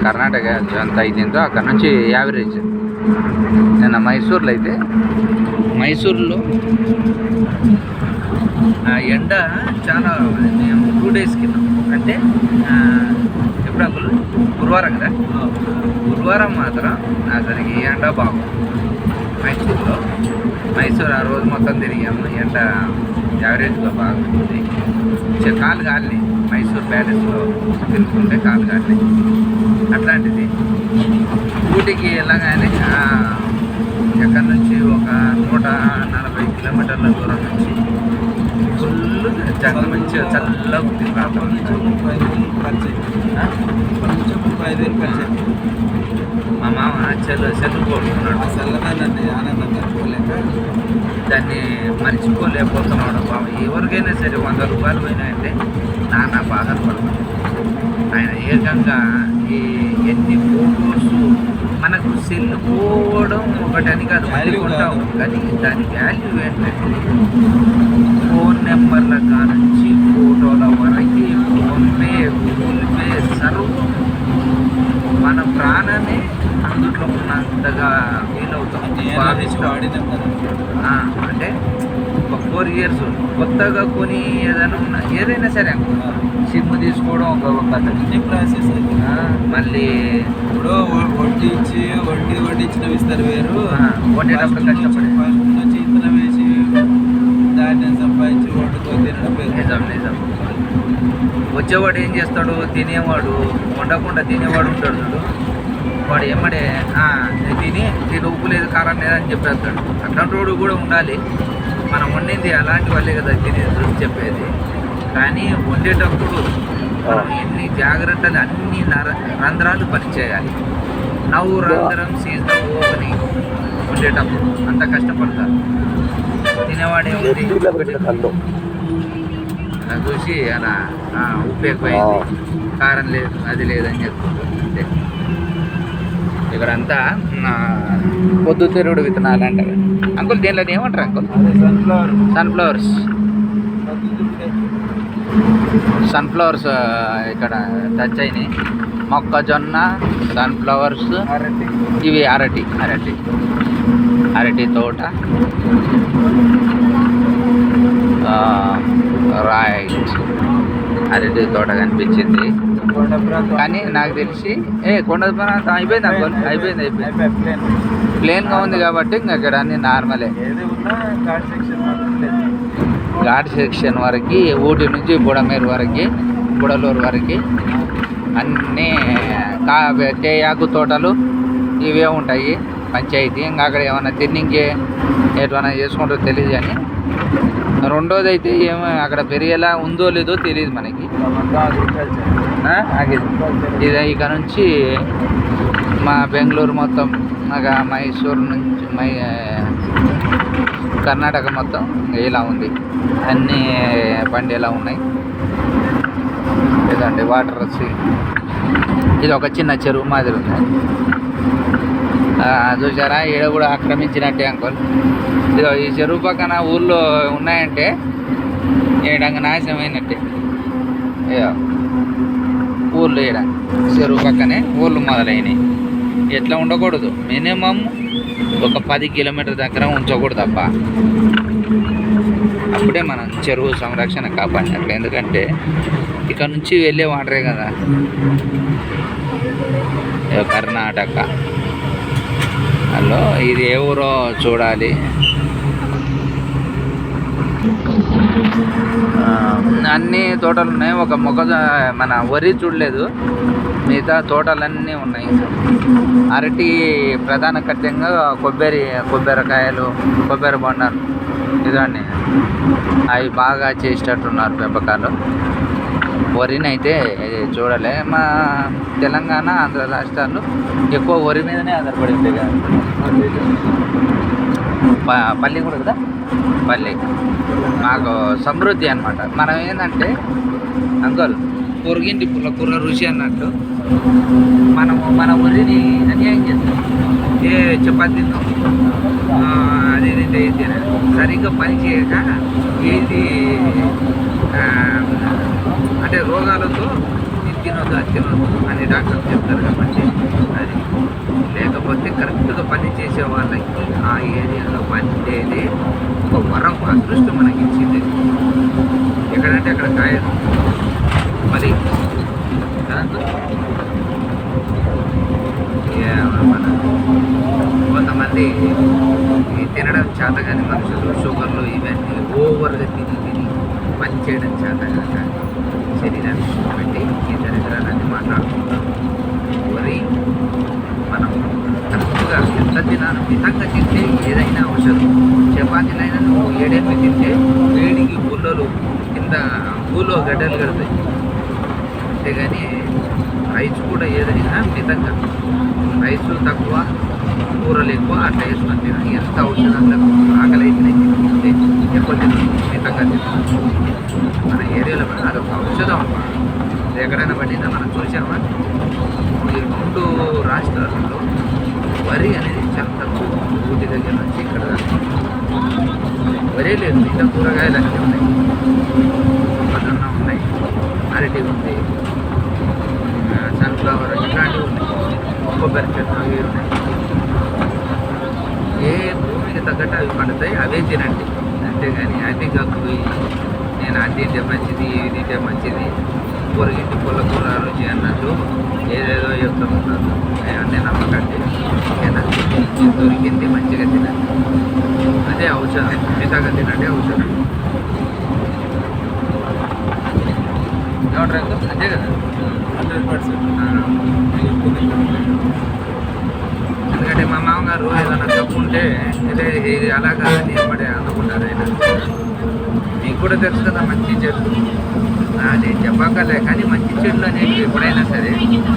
కర్ణాటక ఎంత అయితుందో అక్కడ నుంచి యావరేజ్. నిన్న మైసూర్లో అయితే, మైసూర్లో ఎండ చాలా, మేము 2 days కింద అంటే ఎప్పుడు అంకుల్? గురువారం కదా. గురువారం మాత్రం అసలు ఎండ బాగుంది మైసూర్లో. మైసూర్ ఆ రోజు మొత్తం తిరిగాము. ఎండ యావరేజ్గా బాగుంది. కాలు కాలి మైసూర్ ప్యాలెస్లో తిరుగుతుంటే కాలు కాలి. అట్లాంటిది ఊటీకి వెళ్ళగానే ఎక్కడి నుంచి ఒక 140 కిలోమీటర్ల దూరం నుంచి ఫుల్ మంచిగా చల్లగా ఉంది. మా మామ చెల్లు కొడుతున్నాడు. చల్లదాన్ని ఆనందంగా దాన్ని మర్చిపోలేకపోతున్నాడు బాబు. ఎవరికైనా సరే 100 రూపాయలు పోయినాయంటే నాన్న బాధపడతాడు. ఆయన ఏకంగా ఎన్ని ఫోటోస్ మనకు సెల్ పోవడం ఒకటని కాదు, మళ్ళీ ఉంటాం కానీ దాని వాల్యూ ఏంటంటే ఫోన్ నెంబర్ల కానుంచి ఫోటోల వరకు ఫోన్పే, గూగుల్ పే, సర్వం మన ప్రాణమే అందుట్లో ఉన్నంతగా ఫీల్ అవుతాం. అంటే ఒక 4 years కొత్తగా కొని ఏదైనా సరే సిమ్ తీసుకోవడం ఒక పద్ధతి ప్రాసెస్. మళ్ళీ ఇప్పుడు వడ్డించిన విస్తారు వేరు, వడ్డేటప్పుడు కష్టపడి ఫస్ట్ నుంచి ఇతర వేసి ధాన్యం సంపాదించి వండుకొని తినడం వేరు. నిజం. వచ్చేవాడు ఏం చేస్తాడు? తినేవాడు, వండకుండా తినేవాడు ఉంటాడు చూడు. వాడు ఏమడే దీని ఉప్పు లేదు, కారం లేదని చెప్పేస్తాడు. అట్లాంటి వాడు కూడా ఉండాలి. మనం వండింది అలాంటి వాళ్ళే కదా తినేది చెప్పేది. కానీ వండేటప్పుడు మనం ఎన్ని జాగ్రత్తలు, అన్ని రంధ్రాలు పరిచేయాలి. నవ్వు రంధ్రం సీజ్ ద ఓపెనింగ్. వండేటప్పుడు అంత కష్టపడతారు. తినేవాడే ఉంది చూసి అలా ఉప్పు ఎక్కువైంది, కారం లేదు, అది లేదని చెప్తుంది. అంతే. ఇక్కడంతా పొద్దుతిరుగుడు విత్తనాలు అంటారు అంకుల్. దీనిలో ఏమంటారు అంకుల్? సన్ఫ్లవర్స్ ఇక్కడ టచ్ అయినాయి. మొక్కజొన్న, సన్ఫ్లవర్స్, ఇవి అరటి తోట. రైట్, అరటి తోట కనిపించింది. కానీ నాకు తెలిసి కొండ అయిపోయింది అంకుల్. అయిపోయింది. ప్లేన్గా ఉంది కాబట్టి ఇంకా ఇక్కడ అన్ని నార్మలే. ఘాట్ సెక్షన్ వరకు, ఊటీ నుంచి బుడమేరు వరకు, బుడలూరు వరకు అన్నీ తేయాకు తోటలు ఇవే ఉంటాయి పంచాయతీ. ఇంకా అక్కడ ఏమైనా తిన్నింగే ఎట్లా చేసుకుంటూ తెలియదు. కానీ రెండోది అయితే ఏమో అక్కడ పెరిగేలా ఉందో లేదో తెలియదు మనకి. ఇది ఇక నుంచి మా బెంగళూరు మొత్తం, మైసూరు నుంచి కర్ణాటక మొత్తం ఇలా ఉంది. అన్నీ పండేలా ఉన్నాయి. ఇదండి వాటర్ వచ్చి, ఇది ఒక చిన్న చెరువు మాదిరి ఉంది. చూసారా, ఈడ కూడా ఆక్రమించినట్టే అంకుల్. ఇదో ఈ చెరువు పక్కన ఊళ్ళో ఉన్నాయంటే ఏడంగా నాశనమైనట్టే. ఊళ్ళు వేయడానికి చెరువు పక్కనే ఊళ్ళు మొదలైనవి. ఎట్లా ఉండకూడదు, మినిమం ఒక 10 కిలోమీటర్ దగ్గర ఉంచకూడదు అబ్బా. అప్పుడే మనం చెరువు సంరక్షణ కాపాడినట్లు. ఎందుకంటే ఇక్కడ నుంచి వెళ్ళే వాటరే కదా. కర్ణాటక హలో, ఇది ఏ ఊరో చూడాలి. అన్ని తోటలు ఉన్నాయి. ఒక మన వరి చూడలేదు, మిగతా తోటలన్నీ ఉన్నాయి. అరటి ప్రధాన ఖద్యంగా కొబ్బరికాయలు, కొబ్బరి బొండాలు ఇవన్నీ అవి బాగా చేసేటట్టున్నారు పెంపకాలు. వరిని అయితే చూడలే. మా తెలంగాణ, ఆంధ్ర రాష్ట్రాలు ఎక్కువ వరి మీదనే ఆధారపడి ఉంటాయి కదా. పల్లి కూడా కదా, పల్లి మాకు సమృద్ధి అనమాట. మనం ఏంటంటే అంకల్ పొరుగింటి కూర రుచి అన్నట్టు మన ఊరిని అన్యాయం చేస్తాం. ఏ చపాతీ అదేంటే సరిగ్గా పని చేయక ఏది అంటే రోగాలతో తినొద్దు, అది తినొద్దు అని డాక్టర్లు చెప్తారు కాబట్టి అది. లేకపోతే కరెక్ట్గా పని చేసే వాళ్ళకి ఆ ఏరియాలో పనిచేది ఒక వరం, అదృష్టం మనకి ఇచ్చింది. ఎక్కడంటే అక్కడ కాయలు మరి మన కొంతమంది ఈ తినడం చేతగాని మనుషులు షుగర్లు ఇవన్నీ ఓవర్గా తిని పని చేయడం చేతగాక శరీరాన్ని పెట్టి ఈ దరిద్రాలన్నీ మాట్లాడుకుంటాం. వరి మనం కరెక్ట్గా ఎంత తినాలో మితంగా తింటే ఏదైనా ఔషధం. చపాతీలైనా నువ్వు 7-8 తింటే వేడికి గుళ్ళలు కింద పూలో గడ్డలు కడతాయి. అంతేగాని రైస్ కూడా ఏదైనా మితంగా, రైసు తక్కువ కూరలు ఎక్కువ అట్లా వేసుకొని తినాలి. ఎంత ఔషధాలకు ఆకలి అయితే తింటే ఎక్కువ తినాలి, మితంగా తినాలి. మన ఏరియాలో అదొక ఔషధం అన్నమాట. ఎక్కడైనా పడిందా మనం చూసామా? ఈ 2 రాష్ట్రాలలో వరి అనేది చాలా తక్కువ. ఊటి దగ్గర నుంచి ఇక్కడ వరే లేదు. ఇంకా కూరగాయలు అన్నీ ఉన్నాయి, మొక్కజొన్న ఉన్నాయి, అరటి ఉంది, సన్ఫ్లవర్ ఇట్లాంటివి ఉన్నాయి, కొబ్బరి చెట్లు అవి ఉన్నాయి. ఏ భూమికి తగ్గట్టు అవి పండుతాయి, అవే తినండి. అంతేగాని అది గక్కువి నేను అది తింటే మంచిది, ఇది తింటే మంచిది, పొరిగింటి కూర రుచి అన్నట్టు ఏదేదో చెప్తూ ఉంటారు. అవన్నీ నమ్మకండి. ఓకేనా? దొరికింది మంచిగా తినండి, అదే ఔషధం. మిగతాగా తినండి ఔషధం. ఏమంటారు అంతే కదా, 100%. ఎందుకంటే మా మామగారు ఏదైనా తప్పు ఉంటే ఇది అలాగా నిలబడే అనుకుంటారు. ఆయన మీకు కూడా తెలుసు కదా మంచి చెడు. నేను చెప్పక్కర్లే, కానీ మంచి చెడులు అనేవి ఎప్పుడైనా సరే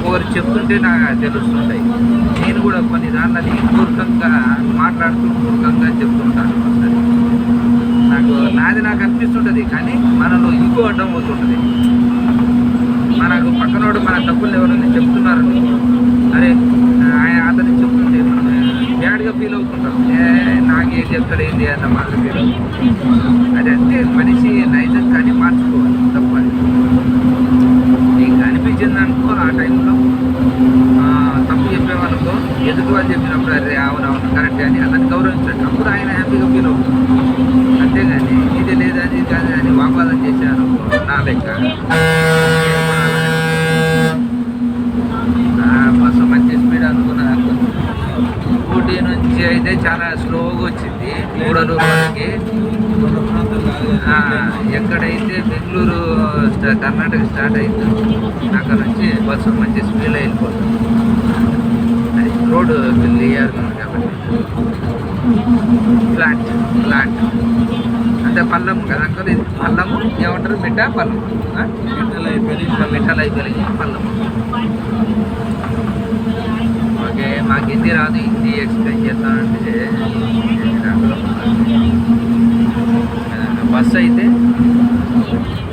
ఒకరు చెప్తుంటే నాకు తెలుస్తుంటాయి. నేను కూడా కొన్ని దానిని మూర్ఖంగా మాట్లాడుతూ మూర్ఖంగా చెప్తుంటాను. ఒకసారి నాకు అనిపిస్తుంటుంది, కానీ మనలో ఈగో అడ్డం అవుతుంటుంది. మనకు పక్కనోడు మన తప్పులు ఎవరైనా చెప్తున్నారు, అరే అతను చెప్తుంటే మనం బ్యాడ్గా ఫీల్ అవుతుంటాం. నాకేం చెప్తాడేంటి అన్న మాట ఫీల్ అవుతుంది. అది అంటే మనిషి నైజం కానీ మార్చుకోవాలి, తప్పని నీకు అనిపించింది అనుకో. ఆ టైంలో తప్పు చెప్పేవాళ్ళతో ఎదుటి వాళ్ళు చెప్పినప్పుడు అరే అవునవును కరెక్టే అని అతన్ని గౌరవించండి. అప్పుడు ఆయన హ్యాపీగా ఫీల్ అవుతుంది. అంతేగాని ఇది లేదా ఇది కాదు అని వాగ్వాదం చేశాను నా లెక్క. బస్సు మంచి స్పీడ్ అనుకున్నాను. ఊటీ నుంచి అయితే చాలా స్లోగా వచ్చింది గూడలూరు వరకు. ఎక్కడైతే బెంగళూరు కర్ణాటక స్టార్ట్ అయిందో అక్కడ నుంచి బస్సు మంచి స్పీడ్లో వెళ్ళిపోతుంది. అది రోడ్డు క్లియర్గా ఉంది కాబట్టి. ఫ్లాట్ అంటే పల్లం కదా అంకల్, ఇది పల్లము ఏమంటారు, పల్లము మిఠాలు అయిపోయి పల్లము. ఓకే, మాకు హిందీ రాదు, హిందీ ఎక్స్ప్లెయిన్ చేస్తానంటే బస్సు అయితే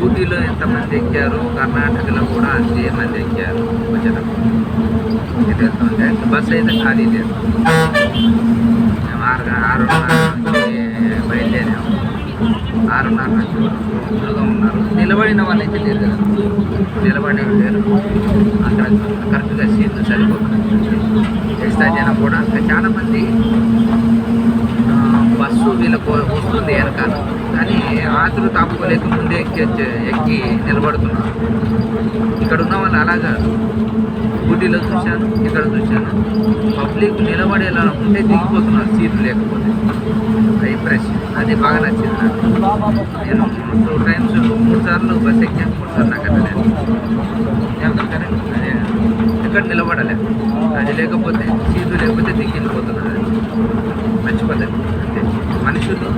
ఊటీలో ఎంతమంది ఎక్కారు, కర్ణాటకలో కూడా అంతే మంది ఎక్కారు వచ్చేటప్పుడు. బస్సు అయితే ఖాళీ లేదు. మేము 6:30 నుంచి బయలుదేరాము. 6:30 నుంచి ఫుల్గా ఉన్నారు. నిలబడిన వాళ్ళు అయితే లేరు కదా, నిలబడి లేరు. అక్కడ కరెక్ట్గా సీట్లు సరిపోతుంది. ఎక్స్ట్రా జనం కూడా చాలామంది బస్సు వీళ్ళకు వస్తుంది వెనకాల, కానీ ఆతులు తాపుకోలేక ముందే ఎక్కి నిలబడుతున్నారు. ఇక్కడ ఉన్న వాళ్ళు అలాగా ఊటీలో చూశాను, ఇక్కడ చూశాను. పబ్లిక్ నిలబడేలా ఉంటే దిగిపోతున్నారు సీట్లు లేకపోతే. ఇంప్రెషన్ అది బాగా నచ్చింది నాకు. నేను 2 times 3 సార్లు బస్ ఎక్కాను, 3 సార్లు నాకు అట్టలేదు. అదే ఎక్కడ నిలబడలేదు. అది లేకపోతే సీట్లు లేకపోతే దిగి వెళ్ళిపోతున్నారు. మంచి పద్ధతి. అంటే మనుషులు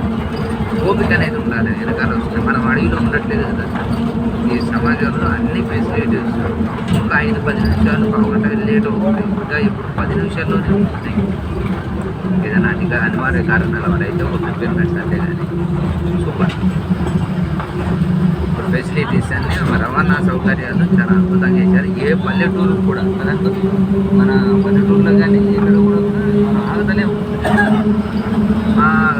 ఓపిక అనేది ఉండాలి. వెనకాల వస్తుంది. మనం అడవిలో ఉండట్లేదు కదా. ఈ సమాజంలో అన్ని ఫెసిలిటీస్ ఇంకా 5-10 నిమిషాలు పావుగంట లేట్ అవుతుంది. ఇంకా ఇప్పుడు 10 నిమిషాల్లోనే ఉంటుంది. ఏదైనా అనివార్య కారణాల వల్ల అయితే ఒక 15 minutes అంటే కానీ సూపర్. ఇప్పుడు ఫెసిలిటీస్ అన్నీ రవాణా సౌకర్యాలు చాలా అద్భుతంగా చేశారు. ఏ పల్లెటూరు కూడా అదంతా మన పల్లెటూరులో కానీ ఇక్కడ కూడా మనం ఆగదనే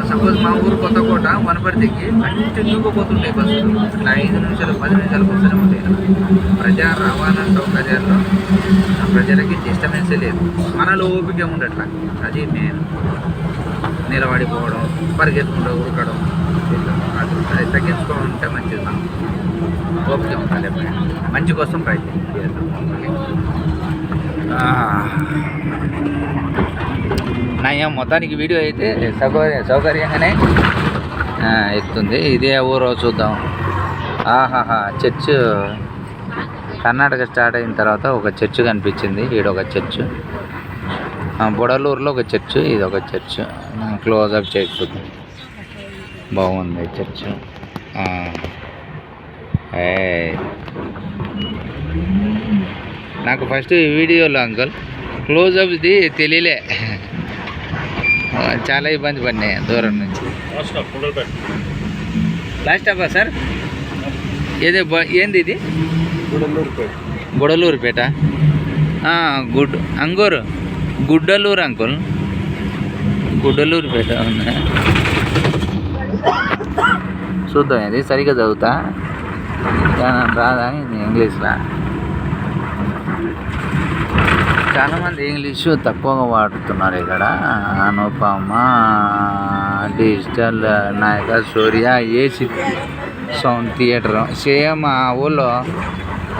సపోజ్ మా ఊరు కొత్తకోట వనపర్తికి కంటిన్యూగా పోతుంటాయి బస్సులు. ఇట్లా 5 నిమిషాలు 10 నిమిషాలకు వస్తూనే ఉంటాయి. ప్రజా రవాణా సౌకర్యాల్లో ప్రజలకి డిస్టర్బెన్సే లేదు. మనలో ఓపిక ఉండట్లా. అది మెయిన్. నిలబడిపోవడం, పరిగెత్తుకుంటూ ఉరకడం, అది తగ్గించుకోవాలంటే మంచిది. మనం ఓపిక ఉండాలి. మంచి కోసం ప్రయత్నం చేద్దాం. నయం మొత్తానికి వీడియో అయితే సౌకర్యంగానే ఎక్కుతుంది. ఇదే ఊరో చూద్దాం. ఆహాహా, చర్చ్ కర్ణాటక స్టార్ట్ అయిన తర్వాత ఒక చర్చ్ కనిపించింది. ఈడొక చర్చ్, బొడలూరులో ఒక చర్చ్, ఇది ఒక చర్చ్. క్లోజప్ చేయకపోతే బాగుంది చర్చ్. నాకు ఫస్ట్ ఈ వీడియోలో అంకుల్ క్లోజప్ది తెలియలే. చాలా ఇబ్బంది పడినాయి దూరం నుంచి. లాస్ట్ స్టాపా సార్? ఏదే ఏంది ఇది? గుడలూరుపేట. గుడ్డలూరు అంకుల్, గుడ్డలూరుపేట ఉన్నా. చూద్దాం, ఇది సరిగ్గా చదువుతా రాదా ఇంగ్లీష్లో. చాలామంది ఇంగ్లీషు తక్కువగా వాడుతున్నారు ఇక్కడ. అనుపమ డిజిటల్ నాయక సూర్య ఏసీ సౌండ్ థియేటర్. సేమ్ మా ఊళ్ళో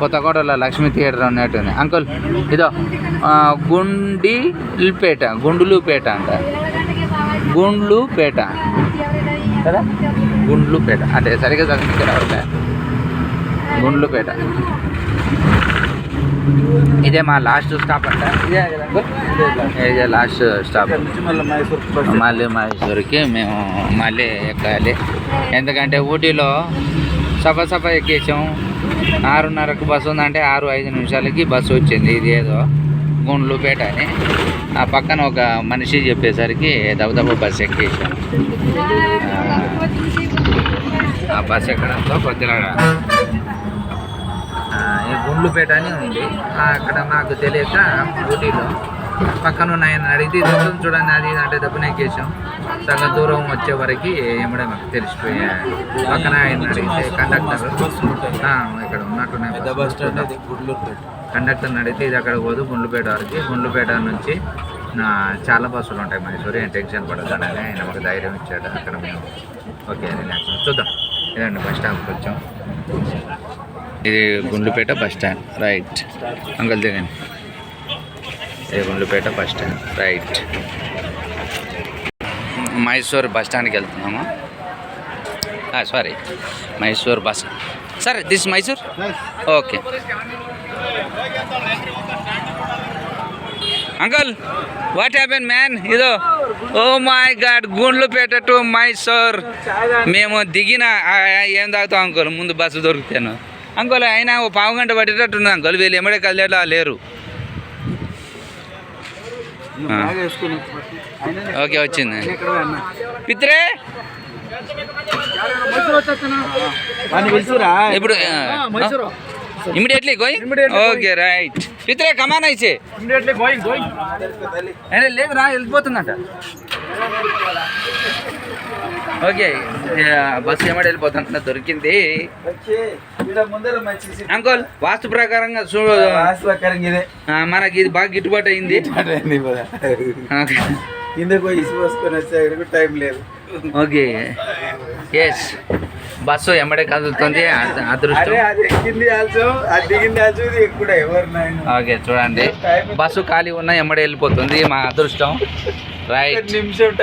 కొత్తకోటలో లక్ష్మీ థియేటర్ ఉన్నట్టుంది అంకుల్. ఇదో గుండులుపేట అంట. గుండ్లుపేట కదా, గుండ్లుపేట అంటే సరిగ్గా చదివించే గుండ్లుపేట. ఇదే మా లాస్ట్ స్టాప్ అంట. ఇదే లాస్ట్ స్టాప్. మళ్ళీ మైసూర్కి మేము మళ్ళీ ఎక్కాలి. ఎందుకంటే ఊటీలో సఫా ఎక్కేసాం. 6:30కు బస్సు ఉందంటే 6:05 నిమిషాలకి బస్సు వచ్చింది. ఇది ఏదో గుండ్లుపేట అని ఆ పక్కన ఒక మనిషి చెప్పేసరికి దబదబ బస్సు ఎక్కేసాం. ఆ బస్సు ఎక్కడంతో కొద్దిగా ఈ గుండ్లుపేట అని ఉంది. అక్కడ నాకు తెలియక ఊటీలో పక్కన ఉన్నాయని అడిగితే చూడండి అది అంటే దెబ్బన ఎక్కేసాం. సగం దూరం వచ్చే వరకు ఏమిడే మాకు తెలిసిపోయా. పక్కన ఆయన అడిగితే కండక్టర్ ఇక్కడ ఉన్నట్టున్నాయి. కండక్టర్ని అడిగితే ఇది అక్కడ పోదు గుండ్లుపేట వరకు. గుండ్లుపేట నుంచి చాలా బస్సులు ఉంటాయి మైసూరు, ఏం టెన్షన్ పడదు అని ఆయన మాకు ధైర్యం ఇచ్చాడు. అక్కడ మేము ఓకే రిలాక్స్ చూద్దాం. ఇదండి బస్ స్టాప్కి వచ్చాం. ఇది Gundlupet bus stand right uncle దిగండి. ఇది Gundlupet bus stand right. Mysore bus స్టాండ్కి వెళ్తున్నాము. Sorry Mysore bus. Sir this Mysore okay uncle. What happen man? ఇదో oh my god, Gundlupet to Mysore. మేము దిగిన ఏం తాగుతాం అంకుల్, ముందు బస్సు దొరుకుతాను అంకుల్. అయినా ఓ పావుగంట పట్టేటట్టుంది అంకుల్. వీళ్ళు ఎమ్మడే కదిలేలా లేరు. ఓకే వచ్చింది పిత్రే. ఇప్పుడు immediately going okay right Pitre కమాన్ అయితే ఇమిడియట్లీ గోయింగ్ అరే లేదురా వెళ్ళిపోతుందంట ఓకే బస్సు ఏమాడు వెళ్ళిపోతుందంట దొరికింది ముందర మంచి అంకుల్ వాస్తు ప్రకారంగా ఇదే మనకి ఇది బాగా గిట్టుబాటు అయింది ఓకే. కిందకు పోయి ఇసుకొసుకొని వచ్చే టైం లేదు. ఓకే ఎస్ బస్సు ఎమ్మడే కదులుతుంది అదృష్టం అరే అది ఎక్కింది ఆల్సో అది దిగింది ఆల్సో ఇది ఎక్కువ ఎవరు నాయన ఓకే చూడండి బస్సు ఖాళీ ఉన్న ఎమ్మడే వెళ్ళిపోతుంది మా అదృష్టం రైట్ నిమిషం టైం